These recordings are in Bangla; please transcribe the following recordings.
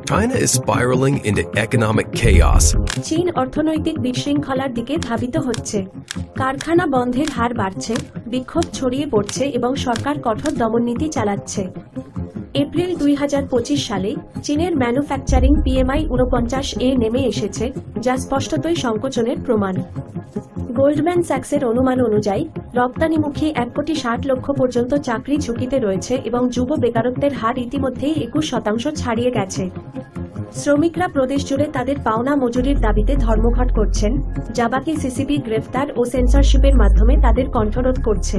China is spiraling into economic chaos. চীন অর্থনৈতিক বিশৃঙ্খলার দিকে ধাবিত হচ্ছে। কারখানা বন্ধের হার বাড়ছে, বিক্ষোভ ছড়িয়ে পড়ছে এবং সরকার কঠোর দমননীতি চালাচ্ছে। এপ্রিল 2025 সালে চীনের ম্যানুফ্যাকচারিং PMI 49 নেমে এসেছে, যা স্পষ্টতই সংকোচনের প্রমাণ। গোল্ডম্যান স্যাক্সের অনুমান অনুযায়ী রপ্তানিমুখী 1,60,00,000 পর্যন্ত চাকরি ঝুঁকিতে রয়েছে এবং যুব বেকারত্বের হার ইতিমধ্যেই 21% ছাড়িয়ে গেছে। শ্রমিকরা প্রদেশ জুড়ে তাদের পাওনা মজুরির দাবিতে ধর্মঘট করছেন, জাবাকি সিসিপি গ্রেফতার ও সেন্সরশিপের মাধ্যমে তাদের কণ্ঠরোধ করছে।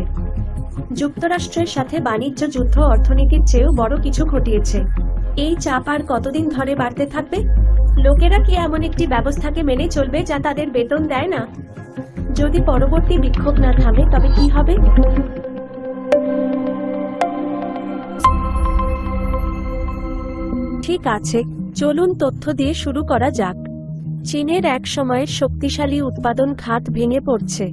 যুক্তরাষ্ট্রের সাথে বাণিজ্য যুদ্ধ অর্থনীতির চেয়েও বড় কিছু ঘটিয়েছে। এই চাপ আর কতদিন ধরে বাড়তে থাকবে? লোকেরা কি এমন একটি ব্যবস্থাকে মেনে চলবে যা তাদের বেতন দেয় না? যদি পরবর্তী বিক্ষোভ না থামে তবে কি হবে? ঠিক আছে, চলুন তথ্য দিয়ে শুরু করা যাক। চীনের এক সময়ের শক্তিশালী উৎপাদন খাত ভেঙে পড়ছে।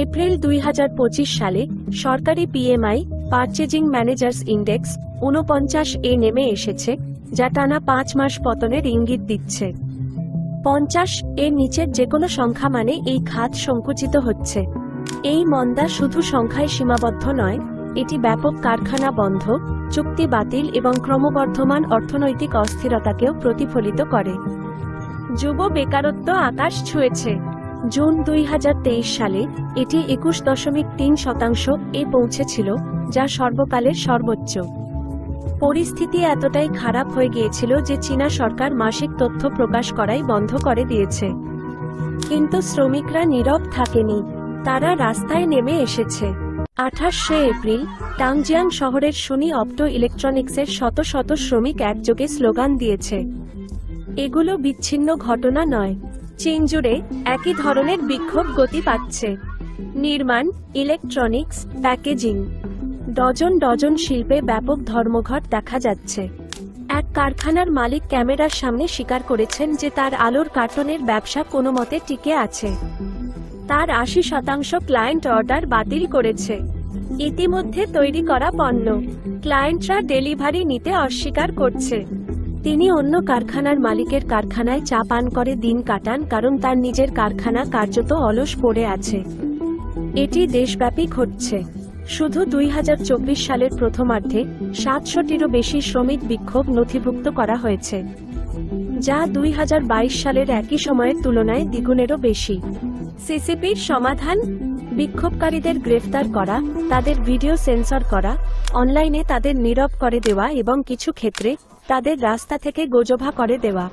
এপ্রিল 2025 সালে সরকারি PMI পারচেজিং ম্যানেজার্স ইন্ডেক্স 49 নেমে এসেছে, যা টানা 5 মাস পতনের ইঙ্গিত দিচ্ছে। 50 এর নিচের যে কোনো সংখ্যা মানে এই খাত সংকুচিত হচ্ছে। এই মন্দা শুধু সংখ্যায় সীমাবদ্ধ নয়, এটি ব্যাপক কারখানা বন্ধ, চুক্তি বাতিল এবং ক্রমবর্ধমান অর্থনৈতিক অস্থিরতাকেও প্রতিফলিত করে। যুব বেকারত্ব আকাশ ছুঁয়েছে। জুন 2023 সালে এটি 21.3% পৌঁছেছিল, যা সর্বকালের সর্বোচ্চ। পরিস্থিতি এতটাই খারাপ হয়ে গিয়েছিল যে চীনা সরকার মাসিক তথ্য প্রকাশ করাই বন্ধ করে দিয়েছে। কিন্তু শ্রমিকরা নীরব থাকেনি, তারা রাস্তায় নেমে এসেছে। 28 এপ্রিল টাংজিয়াং শহরের সুনি অপ্টো ইলেকট্রনিক্সের শত শত শ্রমিক একযোগে স্লোগান দিয়েছে। এগুলো বিচ্ছিন্ন ঘটনা নয়, চীন জুড়ে একই ধরনের বিক্ষোভ গতি পাচ্ছে। নির্মাণ, ইলেকট্রনিক্স, প্যাকেজিং, ডজন ডজন শিল্পে ব্যাপক ধর্মঘট দেখা যাচ্ছে। এক কারখানার মালিক ক্যামেরার সামনে স্বীকার করেছেন যে তার আলোর কার্টনের ব্যবসা কোনো মতে টিকে আছে। তার 80% ক্লায়েন্ট অর্ডার বাতিল করেছে। ইতিমধ্যে তৈরি করা পণ্য ক্লায়েন্টরা ডেলিভারি নিতে অস্বীকার করছে। তিনি অন্য কারখানার মালিকের কারখানায় চা পান করে দিন কাটান কারণ তার নিজের কারখানা কার্যত অলস পড়ে আছে। এটি দেশব্যাপী ঘটছে। শুধু 2024 সালের প্রথমার্ধে 700টিরও বেশি শ্রমিক বিক্ষোভ নথিভুক্ত করা হয়েছে, যা 2022 সালের একই সময়ের তুলনায় দ্বিগুণেরও বেশি। সিসিপির সমাধান: বিক্ষোভকারীদের গ্রেফতার করা, তাদের ভিডিও সেন্সর করা, অনলাইনে তাদের নীরব করে দেওয়া এবং কিছু ক্ষেত্রে তাদের রাস্তা থেকে গোজভা করে দেওয়া।